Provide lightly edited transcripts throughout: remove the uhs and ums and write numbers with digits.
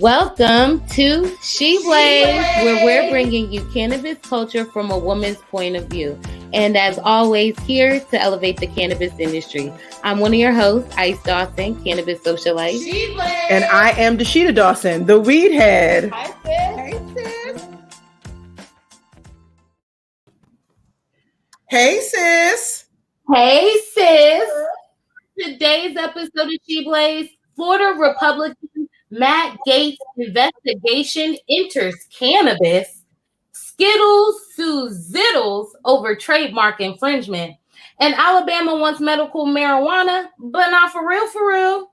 Welcome to Shcmokes, where we're bringing you cannabis culture from a woman's point of view. And as always, here to elevate the cannabis industry. I'm one of your hosts, Ice Dawson, cannabis socialite. And I am Deshita Dawson, the weed head. Hi, sis. Hey, sis. Hey, sis. Today's episode of Shcmokes, Florida Republican Matt Gaetz investigation enters cannabis. Skittles sues Zkittlez over trademark infringement. And Alabama wants medical marijuana, but not for real.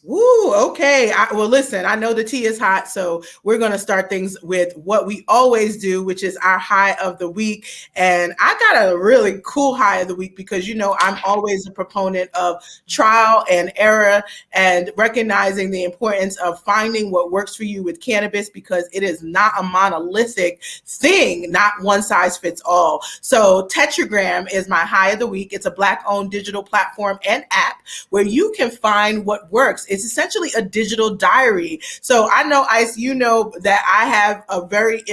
Ooh, okay. Well, listen, I know the tea is hot, so we're going to start things with what we always do, which is our high of the week. And I got a really cool high of the week because, you know, I'm always a proponent of trial and error and recognizing the importance of finding what works for you with cannabis because it is not a monolithic thing, not one size fits all. So Tetragram is my high of the week. It's a Black-owned digital platform and app where you can find what works. It's essentially a digital diary. So I know, Ice, you know that I have a very,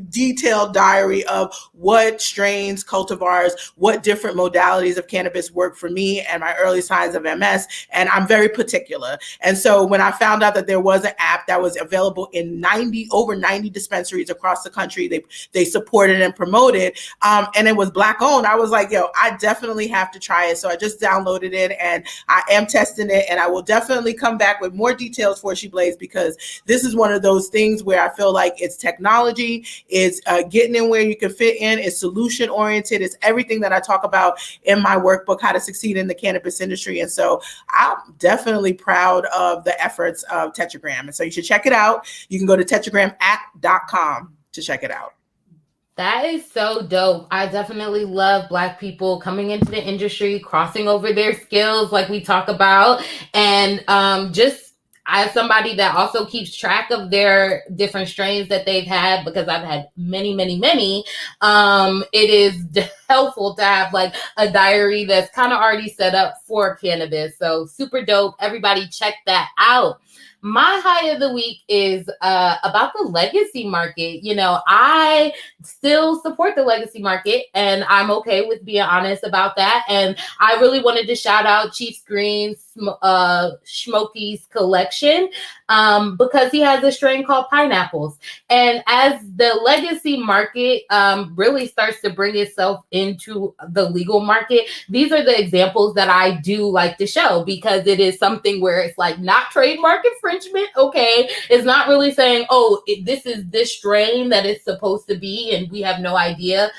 detailed diary of what strains, cultivars, what different modalities of cannabis work for me and my early signs of MS. And I'm very particular. And so when I found out that there was an app that was available in over 90 dispensaries across the country, they supported and promoted, and it was Black owned, I was like, I definitely have to try it. So I just downloaded it and I am testing it, and I will definitely come back with more details for Shcmokes because this is one of those things where I feel like it's technology, it's getting in where you can fit in, it's solution oriented, it's everything that I talk about in my workbook, How to Succeed in the Cannabis Industry. And so I'm definitely proud of the efforts of Tetragram. And so you should check it out. You can go to tetragramapp.com to check it out. That is so dope. I definitely love Black people coming into the industry, crossing over their skills like we talk about. And just as somebody that also keeps track of their different strains that they've had, because I've had many, it is helpful to have like a diary that's kind of already set up for cannabis. So super dope. Everybody check that out. My high of the week is about the legacy market. You know, I still support the legacy market, and I'm okay with being honest about that. And I really wanted to shout out Chief Green's Shcmokes collection because he has a strain called Pineapples. And as the legacy market really starts to bring itself into the legal market, these are the examples that I do like to show because it is something where it's like not trademark infringement. Okay. It's not really saying, this is this strain that it's supposed to be, and we have no idea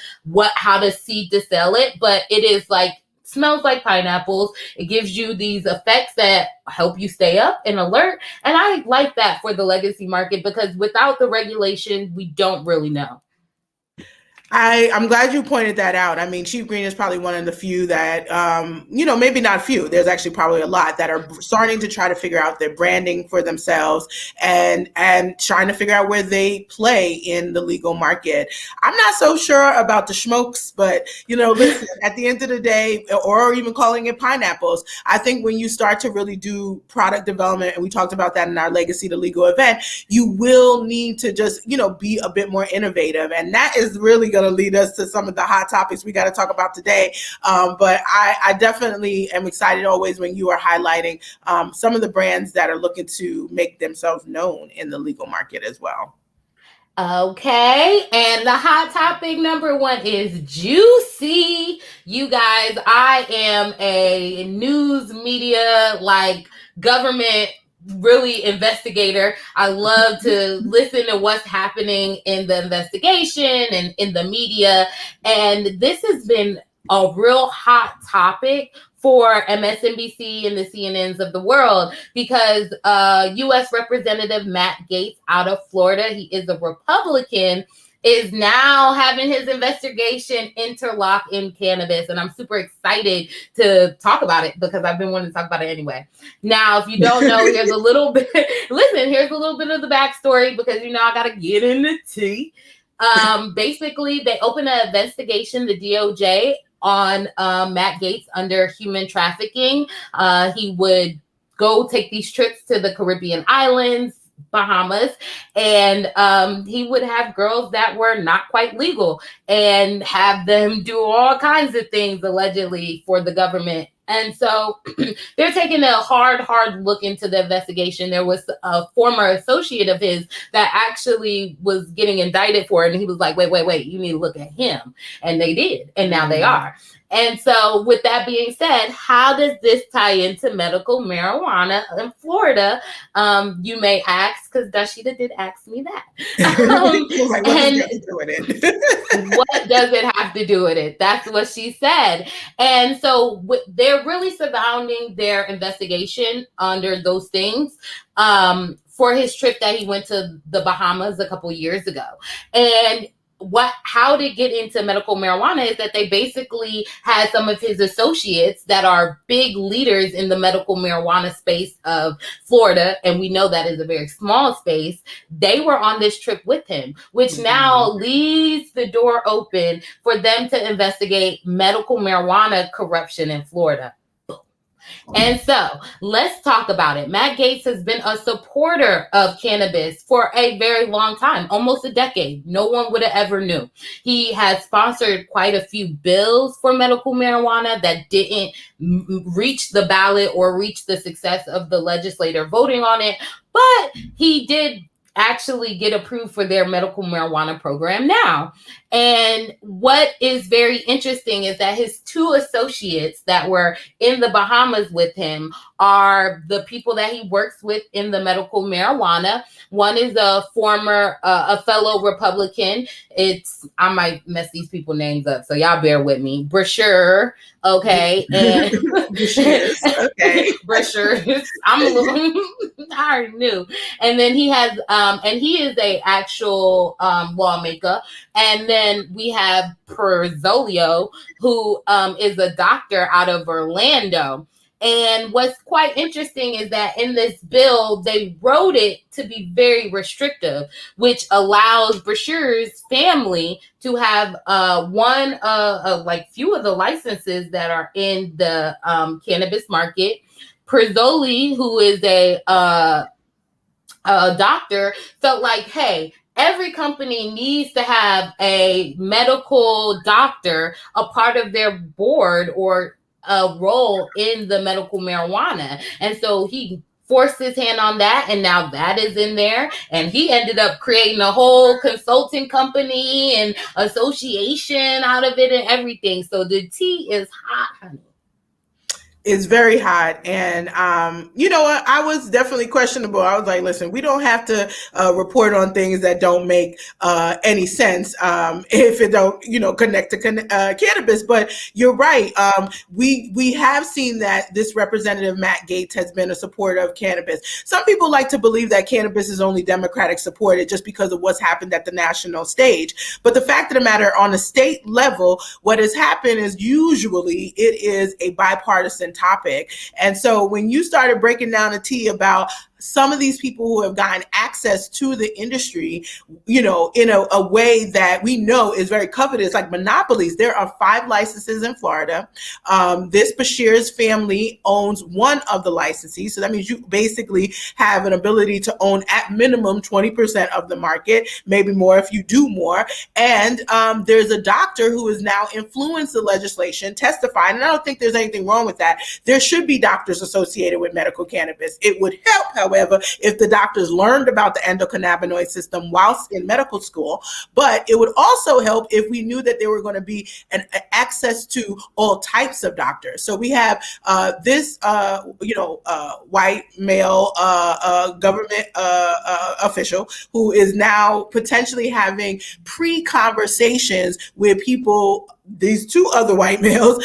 how to seed to sell it, but it is like, smells like pineapples. It gives you these effects that help you stay up and alert. And I like that for the legacy market because without the regulation, we don't really know. I'm glad you pointed that out. I mean, Chief Green is probably one of the few that, maybe not few. There's actually probably a lot that are starting to try to figure out their branding for themselves and trying to figure out where they play in the legal market. I'm not so sure about the Shcmokes, but, listen, at the end of the day, or even calling it pineapples, I think when you start to really do product development, and we talked about that in our Legacy to Legal event, you will need to just, be a bit more innovative. And that is really going to lead us to some of the hot topics we got to talk about today. But I definitely am excited always when you are highlighting some of the brands that are looking to make themselves known in the legal market as well. Okay, and the hot topic number one is juicy. You guys, I am a news media, government really investigator. I love to listen to what's happening in the investigation and in the media. And this has been a real hot topic for MSNBC and the CNNs of the world because U.S. Representative Matt Gaetz out of Florida, he is a Republican, is now having his investigation interlock in cannabis. And I'm super excited to talk about it because I've been wanting to talk about it anyway. Now, if you don't know, here's a little bit of the backstory because, I got to get in the tea. Basically, they opened an investigation, the DOJ, on Matt Gaetz under human trafficking. He would go take these trips to the Caribbean islands, Bahamas, and he would have girls that were not quite legal and have them do all kinds of things allegedly for the government. And so they're taking a hard look into the investigation. There was a former associate of his that actually was getting indicted for it, and he was like, wait, you need to look at him. And they did, and now they are. And so with that being said, how does this tie into medical marijuana in Florida? You may ask, because Dashita did ask me that. What does it have to do with it? That's what she said. And so they're really surrounding their investigation under those things for his trip that he went to the Bahamas a couple years ago. And how to get into medical marijuana is that they basically had some of his associates that are big leaders in the medical marijuana space of Florida, and we know that is a very small space. They were on this trip with him, which now leaves the door open for them to investigate medical marijuana corruption in Florida. And so let's talk about it. Matt Gaetz has been a supporter of cannabis for a very long time, almost a decade. No one would have ever knew. He has sponsored quite a few bills for medical marijuana that didn't reach the ballot or reach the success of the legislator voting on it. But he did actually get approved for their medical marijuana program now. And what is very interesting is that his two associates that were in the Bahamas with him are the people that he works with in the medical marijuana. One is a former, a fellow Republican. I might mess these people names up, so y'all bear with me. Brasher, okay, and okay, Brasher. I'm a little. I already knew. And then he has, and he is a actual lawmaker. And then we have Perzolio, who is a doctor out of Orlando. And what's quite interesting is that in this bill, they wrote it to be very restrictive, which allows Brasher's family to have few of the licenses that are in the cannabis market. Perzoli, who is a doctor, felt like, hey, every company needs to have a medical doctor, a part of their board or a role in the medical marijuana. And so he forced his hand on that, and now that is in there. And he ended up creating a whole consulting company and association out of it and everything. So the tea is hot, honey. It's very hot. And you know what? I was definitely questionable. I was like, listen, we don't have to report on things that don't make any sense if it don't, connect to cannabis. But you're right. We have seen that this representative, Matt Gaetz, has been a supporter of cannabis. Some people like to believe that cannabis is only Democratic supported just because of what's happened at the national stage. But the fact of the matter, on a state level, what has happened is usually it is a bipartisan topic. And so when you started breaking down the tea about some of these people who have gotten access to the industry, in a way that we know is very covetous, like monopolies. There are 5 licenses in Florida. This Bashir's family owns one of the licensees. So that means you basically have an ability to own at minimum 20% of the market, maybe more if you do more. And there's a doctor who has now influenced the legislation, testified, and I don't think there's anything wrong with that. There should be doctors associated with medical cannabis. It would help, however, if the doctors learned about the endocannabinoid system whilst in medical school, but it would also help if we knew that there were going to be an access to all types of doctors. So we have this, white male government official who is now potentially having pre-conversations with people, these 2 other white males,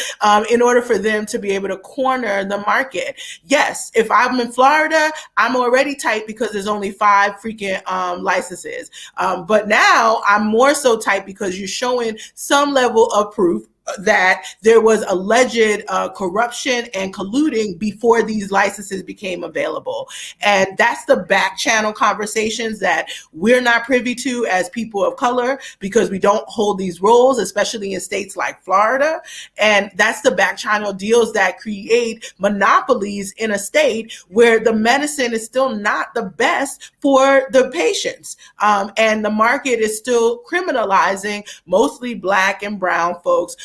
in order for them to be able to corner the market. Yes, if I'm in Florida, I'm already tight because there's only 5 freaking licenses. But now I'm more so tight because you're showing some level of proof, that there was alleged corruption and colluding before these licenses became available. And that's the back channel conversations that we're not privy to as people of color, because we don't hold these roles, especially in states like Florida. And that's the back channel deals that create monopolies in a state where the medicine is still not the best for the patients. And the market is still criminalizing mostly Black and brown folks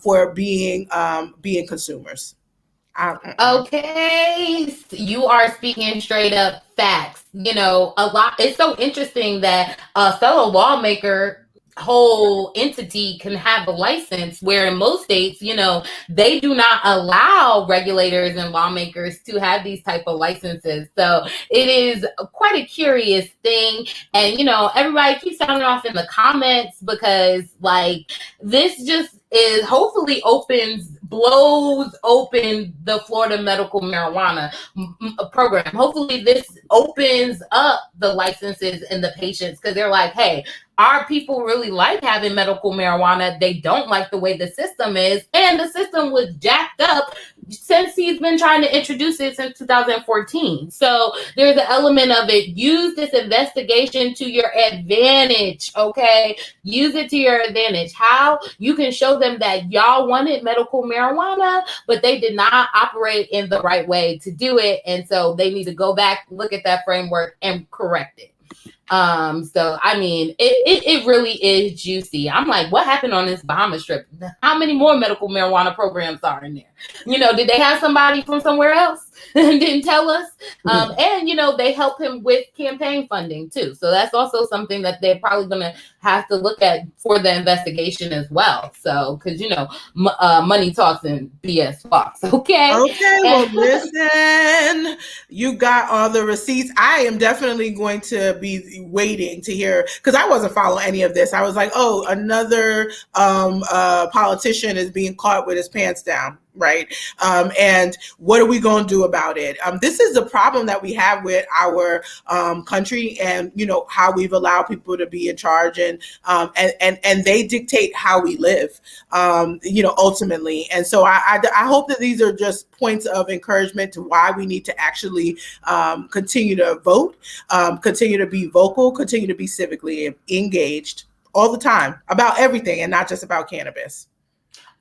for being consumers. Okay, you are speaking straight up facts. You know, a lot. It's so interesting that a fellow lawmaker whole entity can have a license, where in most states, you know, they do not allow regulators and lawmakers to have these type of licenses. So it is quite a curious thing. And, you know, everybody keeps sounding off in the comments, because like this just is hopefully blows open the Florida medical marijuana program. Hopefully this opens up the licenses and the patients, because they're like, hey, our people really like having medical marijuana. They don't like the way the system is. And the system was jacked up since he's been trying to introduce it since 2014. So there's an element of it. Use this investigation to your advantage, okay? Use it to your advantage. How? You can show them that y'all wanted medical marijuana, but they did not operate in the right way to do it. And so they need to go back, look at that framework, and correct it. So I mean, it really is juicy. I'm like, what happened on this Bahamas trip? How many more medical marijuana programs are in there? You know, did they have somebody from somewhere else and didn't tell us? And you know, they help him with campaign funding too. So that's also something that they're probably gonna have to look at for the investigation as well. So, because you know, money talks and BS walks. Okay. Okay. Well, listen, you got all the receipts. I am definitely going to be waiting to hear, because I wasn't following any of this. I was like, oh, another politician is being caught with his pants down. Right. And what are we going to do about it? This is the problem that we have with our country, and, you know, how we've allowed people to be in charge, and they dictate how we live, you know, ultimately. And so I hope that these are just points of encouragement to why we need to actually continue to vote, continue to be vocal, continue to be civically engaged all the time about everything, and not just about cannabis.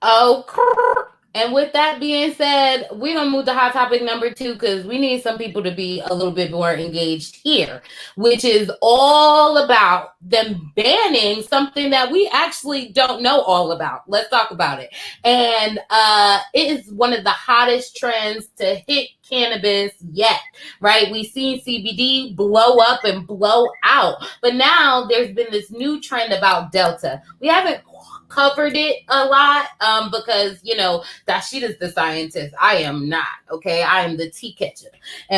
Oh, and with that being said, we're going to move to hot topic number 2, because we need some people to be a little bit more engaged here, which is all about them banning something that we actually don't know all about. Let's talk about it. And it is one of the hottest trends to hit cannabis yet, right? We've seen CBD blow up and blow out, but now there's been this new trend about Delta. We haven't covered it a lot because, you know, Dashida's the scientist. I am not, okay? I am the tea catcher.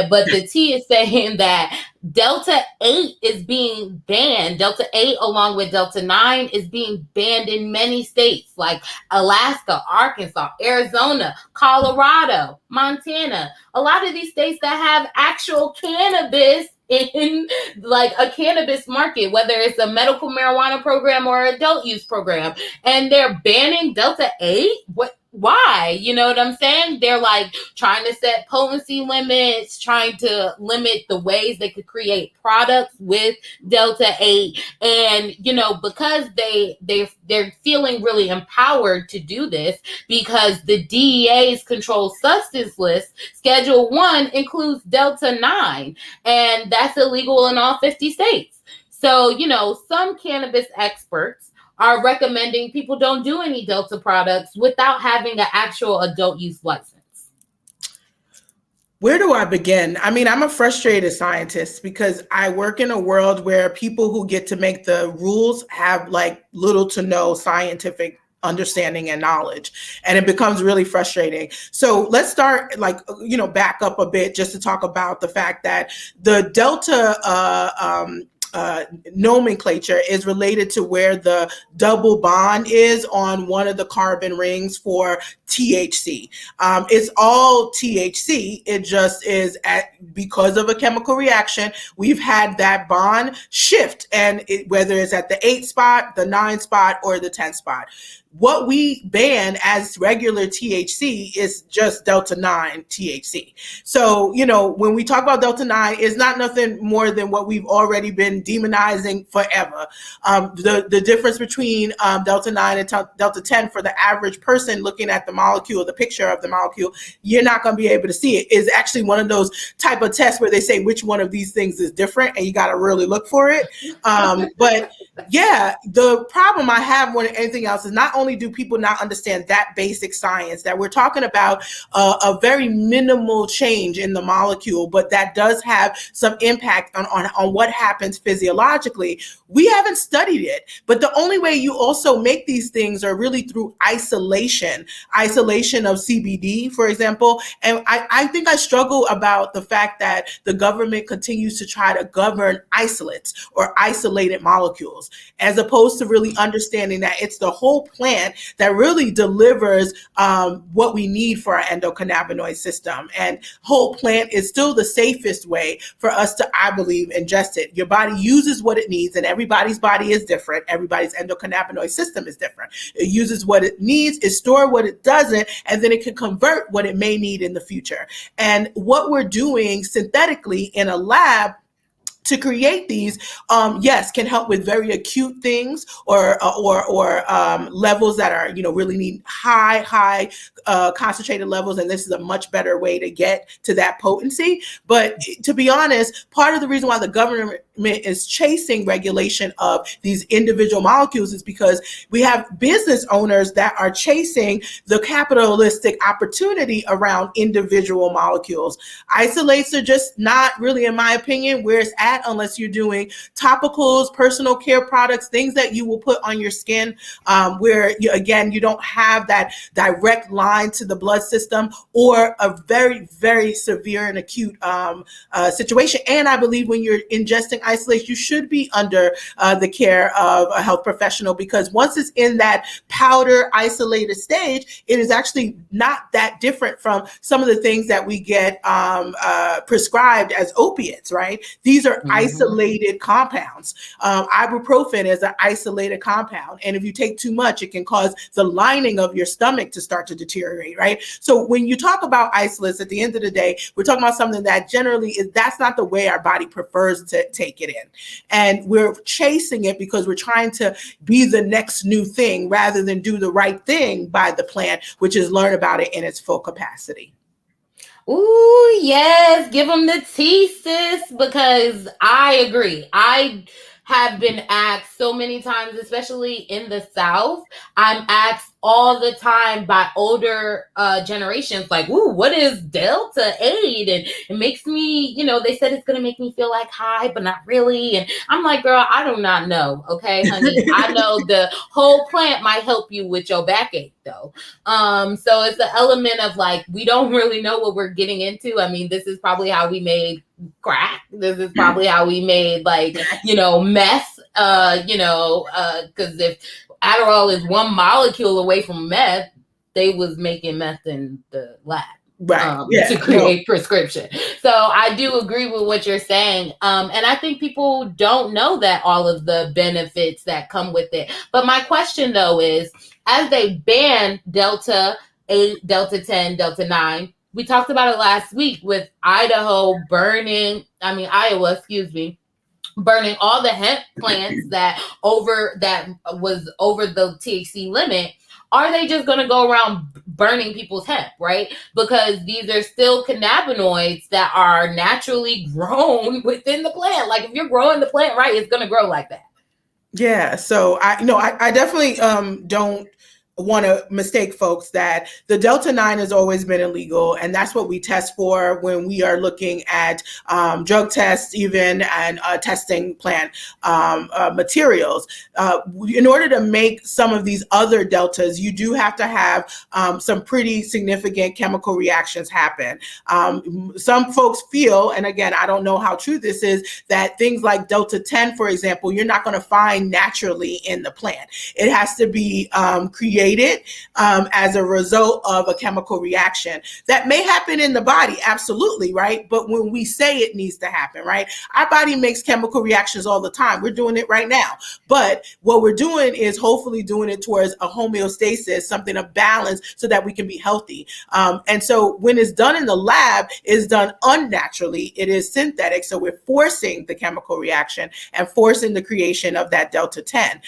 But the tea is saying that Delta 8 is being banned. Delta 8 along with Delta 9 is being banned in many states like Alaska, Arkansas, Arizona, Colorado, Montana. A lot of these states that have actual cannabis in like a cannabis market, whether it's a medical marijuana program or adult use program, and they're banning Delta 8. Why? You know what I'm saying? They're like trying to set potency limits, trying to limit the ways they could create products with Delta 8. And, you know, because they're feeling really empowered to do this, because the DEA's controlled substance list, Schedule 1 includes Delta 9, and that's illegal in all 50 states. So, you know, some cannabis experts are recommending people don't do any Delta products without having an actual adult use license. Where do I begin? I mean, I'm a frustrated scientist because I work in a world where people who get to make the rules have like little to no scientific understanding and knowledge, and it becomes really frustrating. So let's start, like, back up a bit just to talk about the fact that the Delta nomenclature is related to where the double bond is on one of the carbon rings for THC. It's all THC. It just is because of a chemical reaction, we've had that bond shift, and whether it's at the 8 spot, the 9 spot, or the 10 spot. What we ban as regular THC is just Delta 9 THC. So, when we talk about Delta 9, it's not nothing more than what we've already been demonizing forever. The difference between Delta 9 and Delta 10 for the average person looking at the molecule, the picture of the molecule, you're not going to be able to see it. It's actually one of those type of tests where they say which one of these things is different, and you got to really look for it. But yeah, the problem I have more than anything else is not only do people not understand that basic science, that we're talking about a very minimal change in the molecule, but that does have some impact on what happens physiologically. We haven't studied it, but the only way you also make these things are really through isolation of CBD, for example. And I think I struggle about the fact that the government continues to try to govern isolates or isolated molecules, as opposed to really understanding that it's the whole plant that really delivers what we need for our endocannabinoid system. And whole plant is still the safest way for us to, I believe, ingest it. Your body uses what it needs, and everybody's body is different. Everybody's endocannabinoid system is different. It uses what it needs, it stores what it doesn't, and then it can convert what it may need in the future. And what we're doing synthetically in a lab to create these, yes, can help with very acute things or levels that are, really need high concentrated levels. And this is a much better way to get to that potency. But to be honest, part of the reason why the government is chasing regulation of these individual molecules is because we have business owners that are chasing the capitalistic opportunity around individual molecules. Isolates are just not really, in my opinion, where it's at, unless you're doing topicals, personal care products, things that you will put on your skin, where you don't have that direct line to the blood system, or a very, very severe and acute situation. And I believe when you're ingesting isolates, you should be under the care of a health professional, because once it's in that powder isolated stage, it is actually not that different from some of the things that we get prescribed as opiates, right? These are isolated compounds. Ibuprofen is an isolated compound. And if you take too much, it can cause the lining of your stomach to start to deteriorate, right? So when you talk about isolates, at the end of the day, we're talking about something that generally that's not the way our body prefers to take it in. And we're chasing it because we're trying to be the next new thing rather than do the right thing by the plant, which is learn about it in its full capacity. Ooh, yes, give them the tea, sis, because I agree. I have been asked so many times, especially in the South, I'm asked all the time by older generations, like, ooh, what is Delta 8? And it makes me, they said it's going to make me feel like high, but not really. And I'm like, girl, I do not know. Okay, honey. I know the whole plant might help you with your backache, though. So it's the element of like, we don't really know what we're getting into. I mean, this is probably how we made crack. This is probably how we made meth, because if Adderall is one molecule away from meth, they was making meth in the lab. Right. To create prescription. So I do agree with what you're saying. And I think people don't know that all of the benefits that come with it. But my question though is, as they ban Delta 8, Delta 10, Delta 9, we talked about it last week with Iowa, burning all the hemp plants that was over the THC limit. Are they just going to go around burning people's hemp, right? Because these are still cannabinoids that are naturally grown within the plant. Like if you're growing the plant right, it's going to grow like that. Yeah. So I definitely don't want to mistake folks that the Delta 9 has always been illegal, and that's what we test for when we are looking at drug tests even and testing plant materials. In order to make some of these other deltas, you do have to have some pretty significant chemical reactions happen. Some folks feel, and again, I don't know how true this is, that things like Delta 10, for example, you're not going to find naturally in the plant. It has to be created as a result of a chemical reaction that may happen in the body, absolutely, right? But when we say it needs to happen, right? Our body makes chemical reactions all the time. We're doing it right now. But what we're doing is hopefully doing it towards a homeostasis, something of balance so that we can be healthy. And so when it's done in the lab, it's done unnaturally. It is synthetic. So we're forcing the chemical reaction and forcing the creation of that Delta 10.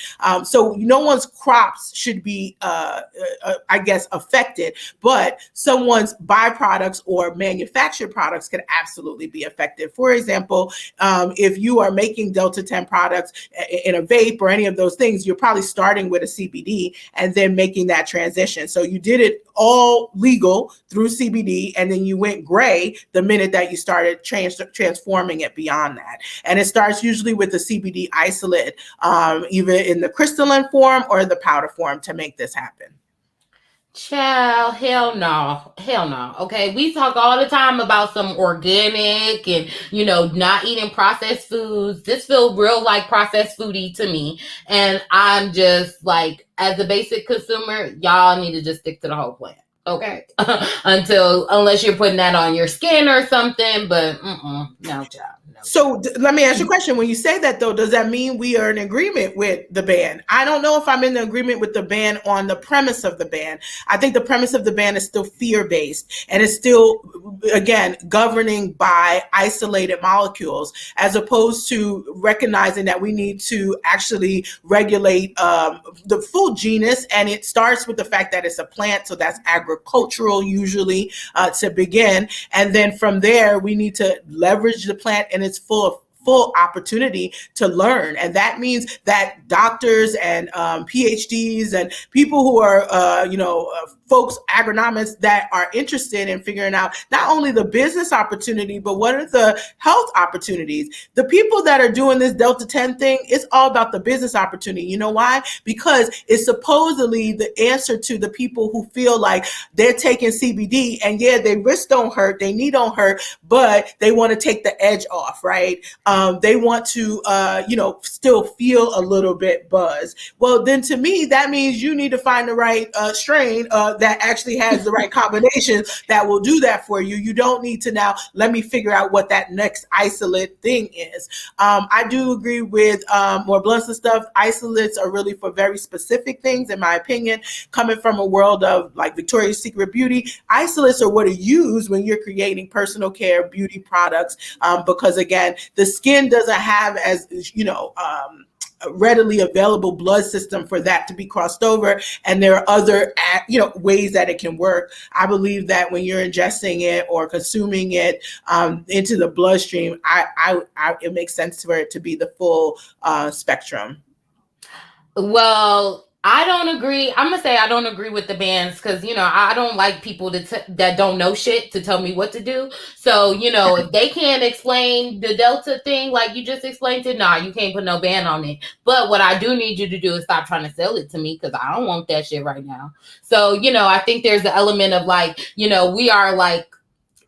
So no one's crops should be I guess, affected, but someone's byproducts or manufactured products can absolutely be affected. For example, if you are making Delta 10 products in a vape or any of those things, you're probably starting with a CBD and then making that transition. So you did it all legal through CBD, and then you went gray the minute that you started transforming it beyond that. And it starts usually with the CBD isolate, either in the crystalline form or the powder form to make this happen. Child, hell no. Hell no. Okay. We talk all the time about some organic and, not eating processed foods. This feels real like processed foodie to me. And I'm just like, as a basic consumer, y'all need to just stick to the whole plant. Okay. Unless you're putting that on your skin or something, but no, child. So let me ask you a question. When you say that, though, does that mean we are in agreement with the ban? I don't know if I'm in agreement with the ban on the premise of the ban. I think the premise of the ban is still fear-based, and it's still, again, governing by isolated molecules, as opposed to recognizing that we need to actually regulate the full genus. And it starts with the fact that it's a plant, so that's agricultural usually to begin. And then from there, we need to leverage the plant and its full opportunity to learn. And that means that doctors and PhDs and people who are, folks, agronomists that are interested in figuring out not only the business opportunity, but what are the health opportunities. The people that are doing this Delta 10 thing, it's all about the business opportunity. You know why? Because it's supposedly the answer to the people who feel like they're taking CBD and yeah, their wrist don't hurt, their knee don't hurt, but they want to take the edge off, right? They want to, still feel a little bit buzzed. Well, then to me, that means you need to find the right strain that actually has the right combination that will do that for you. You don't need to now, let me figure out what that next isolate thing is. I do agree with more blunts and stuff. Isolates are really for very specific things, in my opinion, coming from a world of like Victoria's Secret beauty. Isolates are what are used when you're creating personal care beauty products, because again, the skin doesn't have as, readily available blood system for that to be crossed over, and there are other ways that it can work. I believe that when you're ingesting it or consuming it into the bloodstream, it makes sense for it to be the full spectrum. Well, I don't agree. I'm gonna say I don't agree with the bans because I don't like people that don't know shit to tell me what to do. So if they can't explain the Delta thing like you just explained it, nah, you can't put no ban on it. But what I do need you to do is stop trying to sell it to me because I don't want that shit right now. So I think there's the element of like we are like,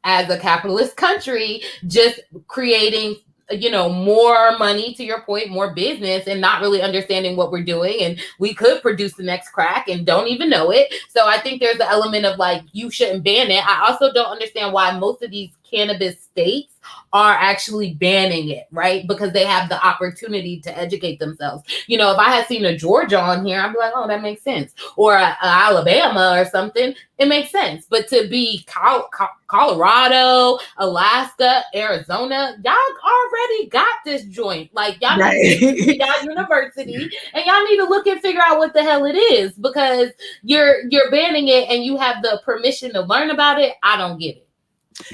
as a capitalist country, just creating more money, to your point, more business, and not really understanding what we're doing. And we could produce the next crack and don't even know it. So I think there's the element of like, you shouldn't ban it. I also don't understand why most of these cannabis states are actually banning it, right? Because they have the opportunity to educate themselves. If I had seen a Georgia on here, I'd be like, oh, that makes sense. Or Alabama or something, it makes sense. But to be Colorado, Alaska, Arizona, y'all already got this joint. Like, y'all got university, and y'all need to look and figure out what the hell it is, because you're banning it and you have the permission to learn about it. I don't get it.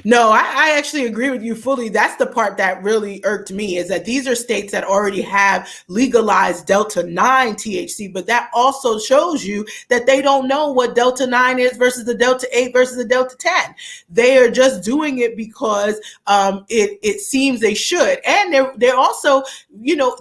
No, I actually agree with you fully. That's the part that really irked me, is that these are states that already have legalized Delta 9 THC, but that also shows you that they don't know what Delta 9 is versus the Delta 8 versus the Delta 10. They are just doing it because it seems they should. And they're also,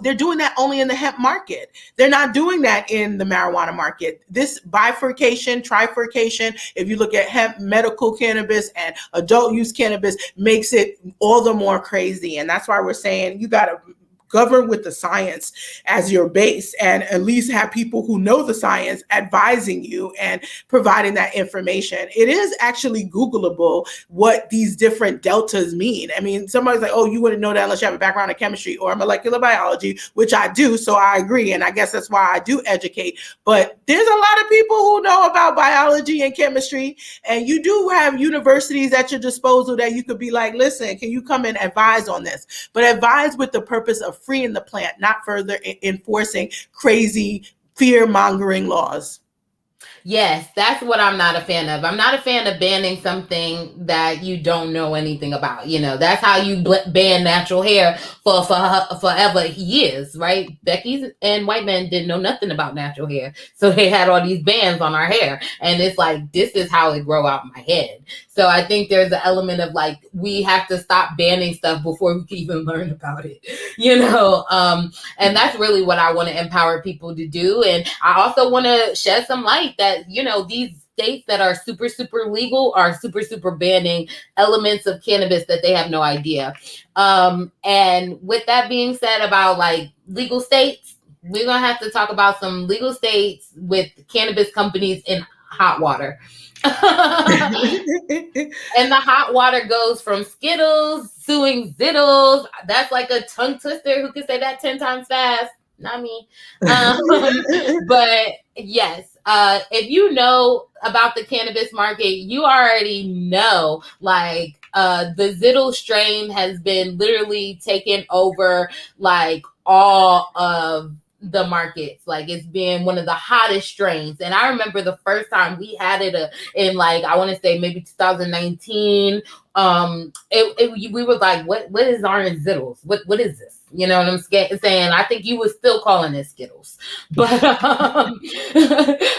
they're doing that only in the hemp market. They're not doing that in the marijuana market. This bifurcation, trifurcation, if you look at hemp, medical cannabis, and adult use cannabis, makes it all the more crazy. And that's why we're saying you got to govern with the science as your base, and at least have people who know the science advising you and providing that information. It is actually Googleable what these different deltas mean. I mean, somebody's like, oh, you wouldn't know that unless you have a background in chemistry or molecular biology, which I do. So I agree. And I guess that's why I do educate. But there's a lot of people who know about biology and chemistry, and you do have universities at your disposal that you could be like, listen, can you come and advise on this? But advise with the purpose of freeing the plant, not further enforcing crazy fear-mongering laws. Yes, that's what I'm not a fan of. I'm not a fan of banning something that you don't know anything about. That's how you ban natural hair for forever years, right? Becky's and white men didn't know nothing about natural hair. So they had all these bans on our hair. And it's like, this is how it grow out my head. So I think there's an element of like, we have to stop banning stuff before we can even learn about it, and that's really what I want to empower people to do. And I also want to shed some light that, these states that are super, super legal are super, super banning elements of cannabis that they have no idea. And with that being said about like legal states, we're going to have to talk about some legal states with cannabis companies in hot water. And the hot water goes from Skittles suing Zkittlez. That's like a tongue twister. Who can say that 10 times fast? Not me. But yes, if you know about the cannabis market, you already know like the Zkittlez strain has been literally taken over like all of the markets. Like it's been one of the hottest strains. And I remember the first time we had it in like, I want to say maybe 2019. We were like, what is orange Zkittlez? What is this? You know what I'm saying? I think you were still calling it Skittles. But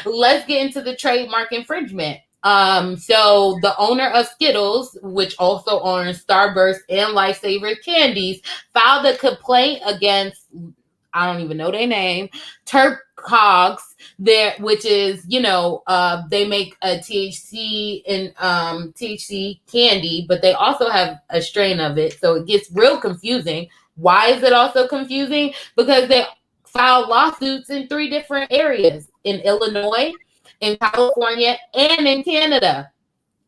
let's get into the trademark infringement. So the owner of Skittles, which also owns Starburst and Lifesaver candies, filed a complaint against, I don't even know their name, Turcogs, which is, they make a THC and THC candy, but they also have a strain of it. So it gets real confusing. Why is it also confusing? Because they filed lawsuits in 3 different areas, in Illinois, in California, and in Canada.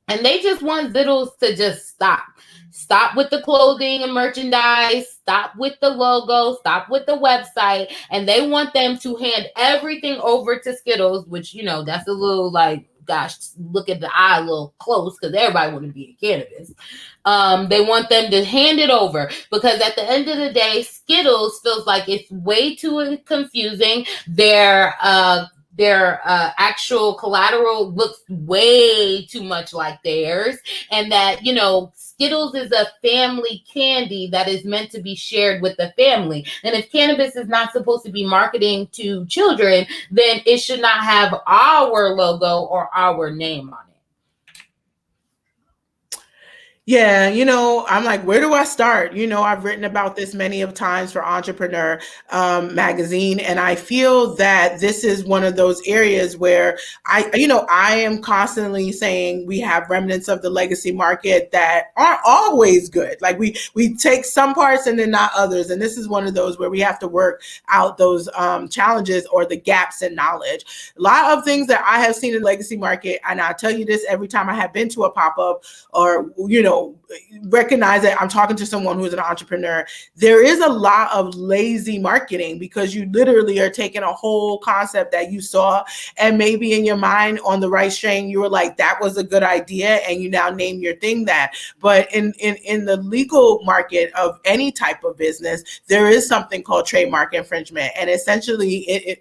And they just want Zkittlez to just stop. Stop with the clothing and merchandise. Stop with the logo. Stop with the website. And they want them to hand everything over to Skittles, which, that's a little like, gosh, look at the eye a little close because everybody want to be in cannabis. They want them to hand it over because at the end of the day, Skittles feels like it's way too confusing. Their actual collateral looks way too much like theirs, and that Skittles is a family candy that is meant to be shared with the family. And if cannabis is not supposed to be marketing to children, then it should not have our logo or our name on it. Yeah, I'm like, where do I start? I've written about this many of times for Entrepreneur magazine, and I feel that this is one of those areas where I am constantly saying we have remnants of the legacy market that aren't always good. Like we take some parts and then not others, and this is one of those where we have to work out those challenges or the gaps in knowledge. A lot of things that I have seen in the legacy market, and I tell you this every time I have been to a pop-up or recognize that I'm talking to someone who's an entrepreneur, there is a lot of lazy marketing because you literally are taking a whole concept that you saw and maybe in your mind on the right strain, you were like, that was a good idea. And you now name your thing that. But in the legal market of any type of business, there is something called trademark infringement. And essentially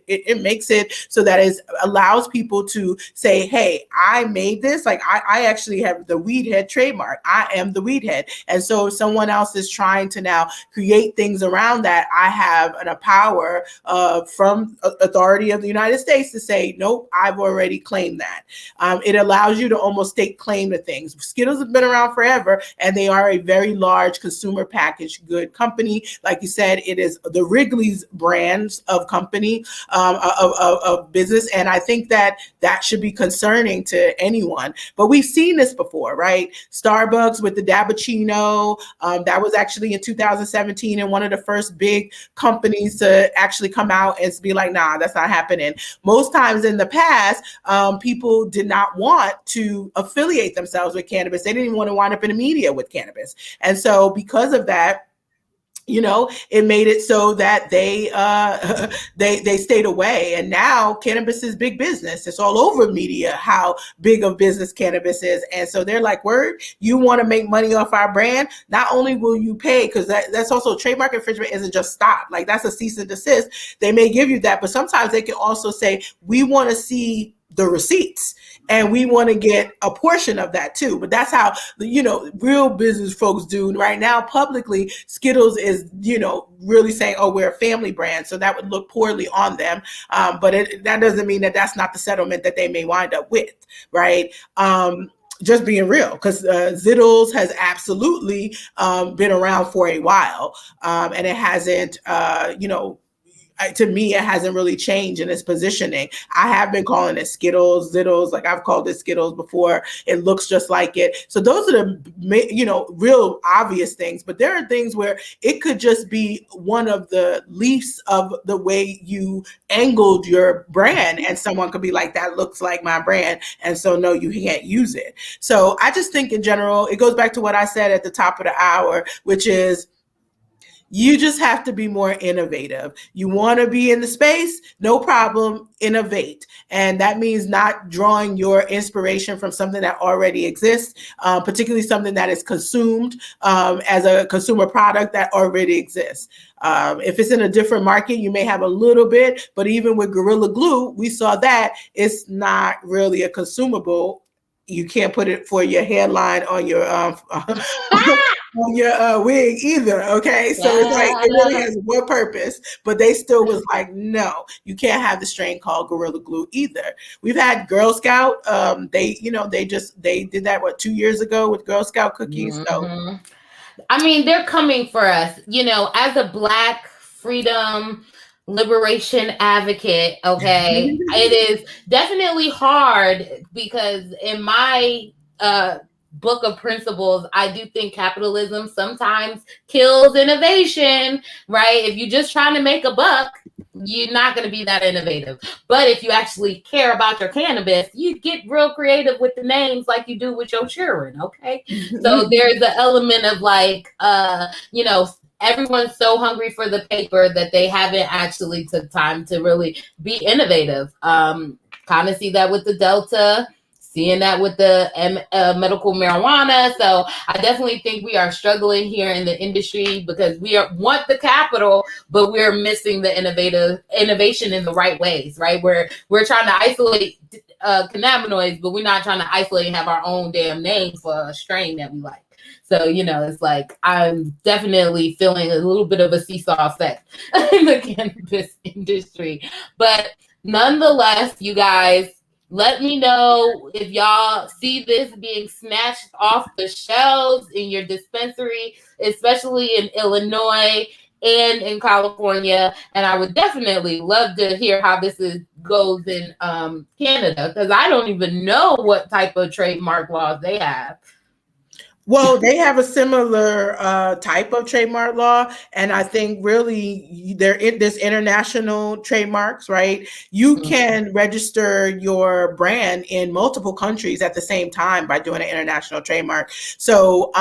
it makes it so that it allows people to say, hey, I made this. Like I actually have the weed head trademark. I am the weed head. And so if someone else is trying to now create things around that, I have a power from authority of the United States to say, nope, I've already claimed that. It allows you to almost stake claim to things. Skittles have been around forever, and they are a very large consumer packaged good company. Like you said, it is the Wrigley's brands of company, of business. And I think that should be concerning to anyone. But we've seen this before, right? Starbucks with the Dabbuccino, that was actually in 2017, and one of the first big companies to actually come out and be like, nah, that's not happening. Most times in the past, people did not want to affiliate themselves with cannabis. They didn't even want to wind up in the media with cannabis. And so because of that, it made it so that they stayed away. And now cannabis is big business. It's all over media how big of business cannabis is. And so they're like, word, you want to make money off our brand? Not only will you pay, because that's also trademark infringement isn't just stop. Like that's a cease and desist. They may give you that, but sometimes they can also say, we want to see the receipts and we want to get a portion of that too. But that's how real business folks do right now. Publicly, Skittles is really saying, oh, we're a family brand, so that would look poorly on them, but that doesn't mean that that's not the settlement that they may wind up with, right? Just being real, because Zkittlez has absolutely been around for a while, and it hasn't to me, it hasn't really changed in its positioning. I have been calling it Skittles, Zkittlez, like I've called it Skittles before. It looks just like it. So those are the, real obvious things, but there are things where it could just be one of the leaves of the way you angled your brand. And someone could be like, that looks like my brand. And so, no, you can't use it. So I just think in general, it goes back to what I said at the top of the hour, which is, you just have to be more innovative. You want to be in the space? No problem. Innovate. And that means not drawing your inspiration from something that already exists, particularly something that is consumed as a consumer product that already exists. If it's in a different market, you may have a little bit, but even with Gorilla Glue, we saw that it's not really a consumable. You can't put it for your hairline on your on your wig either. Okay, so it's like it really has one purpose, but they still was like, no, you can't have the strain called Gorilla Glue either. We've had Girl Scout. They did that 2 years ago with Girl Scout cookies. Mm-hmm. So I mean, they're coming for us. As a Black freedom liberation advocate, okay, it is definitely hard because in my book of principles, I do think capitalism sometimes kills innovation, right? If you're just trying to make a buck, you're not going to be that innovative. But if you actually care about your cannabis, you get real creative with the names like you do with your children, okay? So there's the element of like, everyone's so hungry for the paper that they haven't actually took time to really be innovative. Kind of see that with the Delta, seeing that with the medical marijuana. So I definitely think we are struggling here in the industry because we want the capital, but we're missing the innovation in the right ways, right? We're trying to isolate cannabinoids, but we're not trying to isolate and have our own damn name for a strain that we like. So, it's like I'm definitely feeling a little bit of a seesaw effect in the cannabis industry. But nonetheless, you guys, let me know if y'all see this being snatched off the shelves in your dispensary, especially in Illinois and in California. And I would definitely love to hear how this goes in Canada, because I don't even know what type of trademark laws they have. Well, they have a similar type of trademark law, and I think really there's international trademarks, right? You can register your brand in multiple countries at the same time by doing an international trademark. So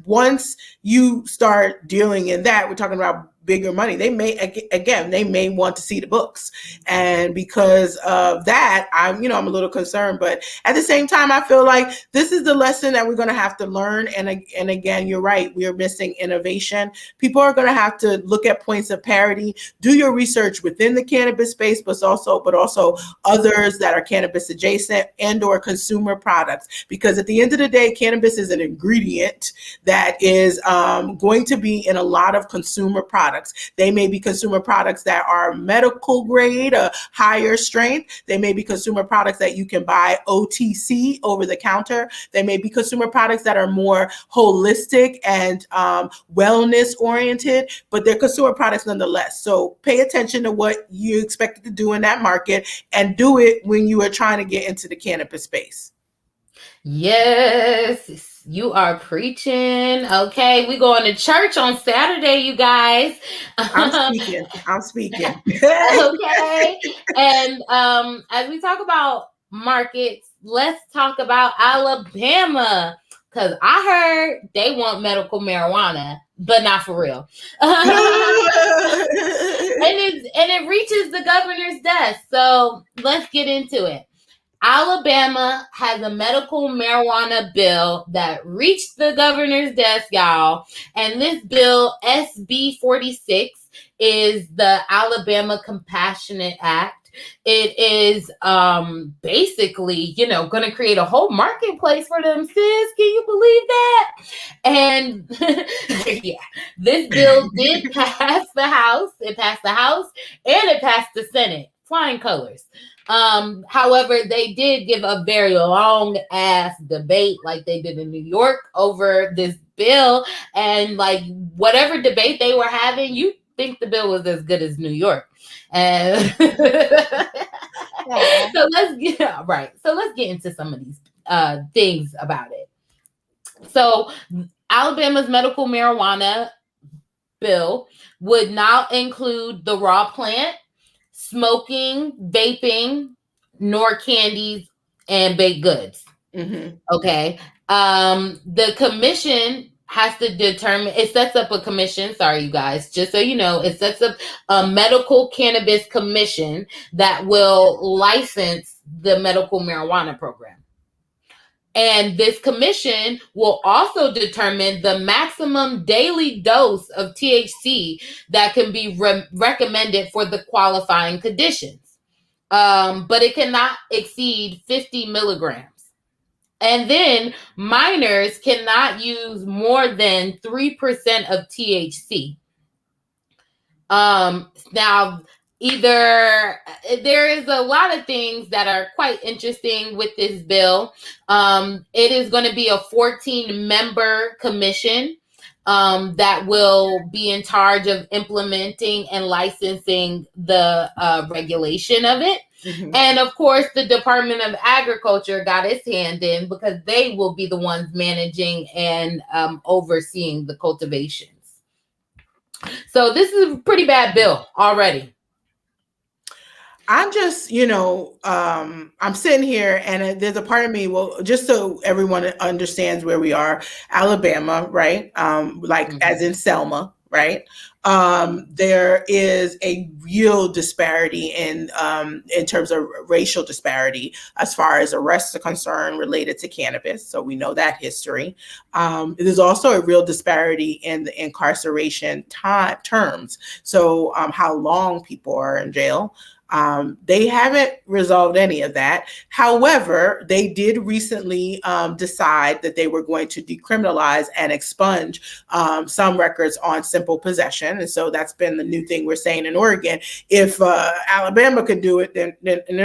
once you start dealing in that, we're talking about bigger money. They may want to see the books. And because of that, I'm a little concerned, but at the same time, I feel like this is the lesson that we're going to have to learn. And again, you're right. We are missing innovation. People are going to have to look at points of parity, do your research within the cannabis space, but also others that are cannabis adjacent and or consumer products. Because at the end of the day, cannabis is an ingredient that is going to be in a lot of consumer products. They may be consumer products that are medical grade, a higher strength. They may be consumer products that you can buy OTC, over the counter. They may be consumer products that are more holistic and wellness oriented, but they're consumer products nonetheless. So pay attention to what you expected to do in that market and do it when you are trying to get into the cannabis space. Yes, you are preaching. Okay, we going to church on Saturday, you guys. I'm speaking. Okay. And as we talk about markets, let's talk about Alabama. Because I heard they want medical marijuana, but not for real. and it reaches the governor's desk. So let's get into it. Alabama has a medical marijuana bill that reached the governor's desk, y'all. And this bill, SB 46, is the Alabama Compassionate Act. It is basically, going to create a whole marketplace for them, sis. Can you believe that? And yeah, this bill did pass the House. It passed the House and it passed the Senate. Flying colors. However, they did give a very long ass debate like they did in New York over this bill. And like whatever debate they were having, you think the bill was as good as New York. And so let's get into some of these things about it. So Alabama's medical marijuana bill would not include the raw plant, smoking, vaping, nor candies and baked goods. Mm-hmm. Okay. The commission has to determine, it sets up a commission. Sorry, you guys, just so you know, it sets up a medical cannabis commission that will license the medical marijuana program. And this commission will also determine the maximum daily dose of THC that can be recommended for the qualifying conditions. But it cannot exceed 50 milligrams. And then minors cannot use more than 3% of THC. Now, there is a lot of things that are quite interesting with this bill. It is going to be a 14-member commission that will be in charge of implementing and licensing the regulation of it. Mm-hmm. And of course, the Department of Agriculture got its hand in because they will be the ones managing and overseeing the cultivations. So this is a pretty bad bill already. I'm just, I'm sitting here and there's a part of me, well, just so everyone understands where we are, Alabama, right? Mm-hmm. As in Selma, right? There is a real disparity in terms of racial disparity as far as arrests are concerned related to cannabis. So we know that history. There's also a real disparity in the incarceration terms. So how long people are in jail. They haven't resolved any of that. However, they did recently decide that they were going to decriminalize and expunge some records on simple possession. And so that's been the new thing we're saying in Oregon. If Alabama can do it, then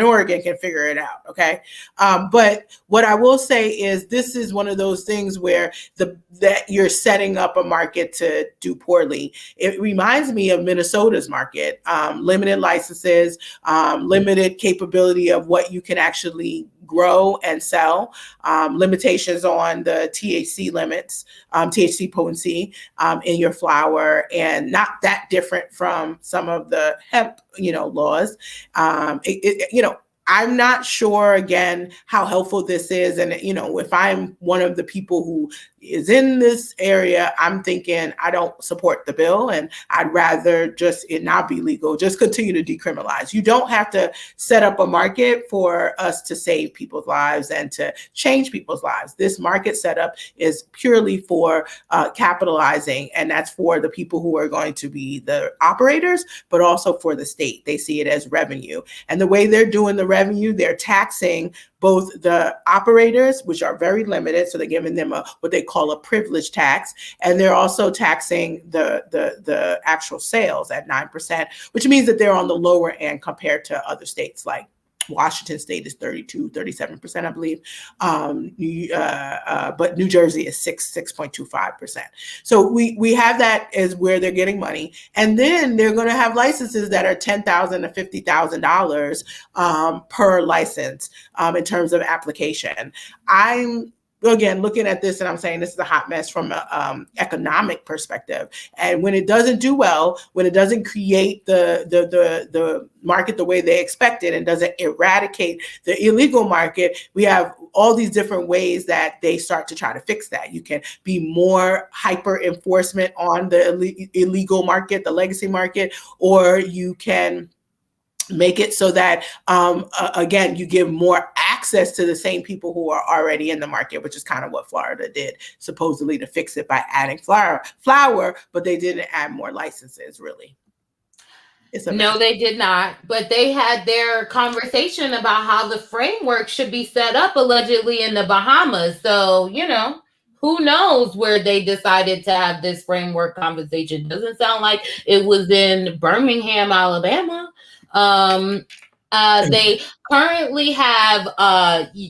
Oregon can figure it out. Okay. But what I will say is this is one of those things where that you're setting up a market to do poorly. It reminds me of Minnesota's market, limited licenses, limited capability of what you can actually grow and sell, limitations on the THC limits, THC potency in your flower, and not that different from some of the hemp, laws. I'm not sure, again, how helpful this is. And, if I'm one of the people who is in this area, I'm thinking I don't support the bill and I'd rather just it not be legal, just continue to decriminalize. You don't have to set up a market for us to save people's lives and to change people's lives. This market setup is purely for capitalizing, and that's for the people who are going to be the operators, but also for the state. They see it as revenue. And the way they're doing the revenue, they're taxing both the operators, which are very limited, so they're giving them what they call a privilege tax, and they're also taxing the actual sales at 9%, which means that they're on the lower end compared to other states like Washington State is 37%, I believe. But New Jersey is 6.25%. So we have that as where they're getting money. And then they're going to have licenses that are $10,000 to $50,000 per license in terms of application. I'm again looking at this and I'm saying this is a hot mess from an economic perspective. And when it doesn't do well, when it doesn't create the market the way they expected and doesn't eradicate the illegal market, we have all these different ways that they start to try to fix that. You can be more hyper enforcement on the illegal market, the legacy market, or you can make it so that, again, you give more access to the same people who are already in the market, which is kind of what Florida did, supposedly to fix it by adding flower, but they didn't add more licenses, really. No, they did not. But they had their conversation about how the framework should be set up allegedly in the Bahamas. So, who knows where they decided to have this framework conversation. Doesn't sound like it was in Birmingham, Alabama. They currently have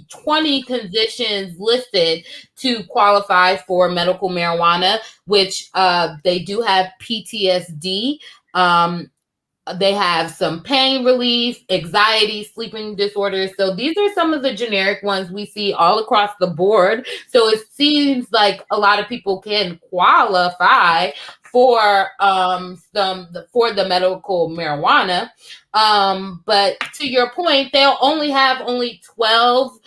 20 conditions listed to qualify for medical marijuana, which they do have PTSD. They have some pain relief, anxiety, sleeping disorders. So these are some of the generic ones we see all across the board. So it seems like a lot of people can qualify for the medical marijuana. But to your point, they'll only have 12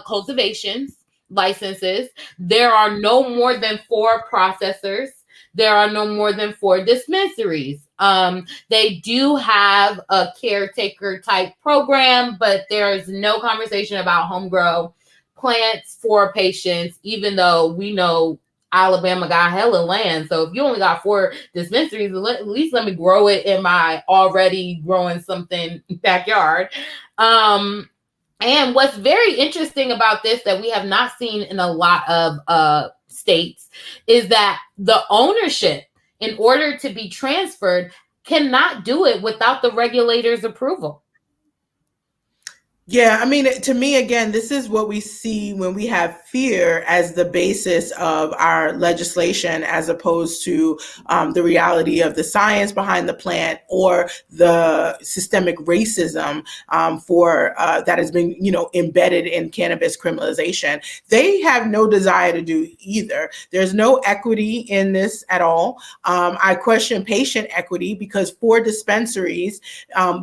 cultivations licenses. There are no more than 4 processors. There are no more than 4 dispensaries. They do have a caretaker type program, but there's no conversation about home grow plants for patients, even though we know Alabama got hella land. So if you only got 4 dispensaries, at least let me grow it in my already growing something backyard. And what's very interesting about this that we have not seen in a lot of states is that the ownership, in order to be transferred, cannot do it without the regulator's approval. Yeah, I mean, to me, again, this is what we see when we have fear as the basis of our legislation, as opposed to the reality of the science behind the plant or the systemic racism that has been, embedded in cannabis criminalization. They have no desire to do either. There's no equity in this at all. I question patient equity because 4 dispensaries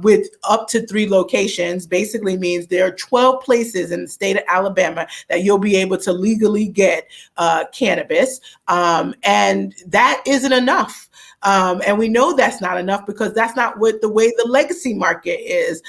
with up to 3 locations basically means there are 12 places in the state of Alabama that you'll be able to legally get cannabis. And that isn't enough. And we know that's not enough because that's not the way the legacy market is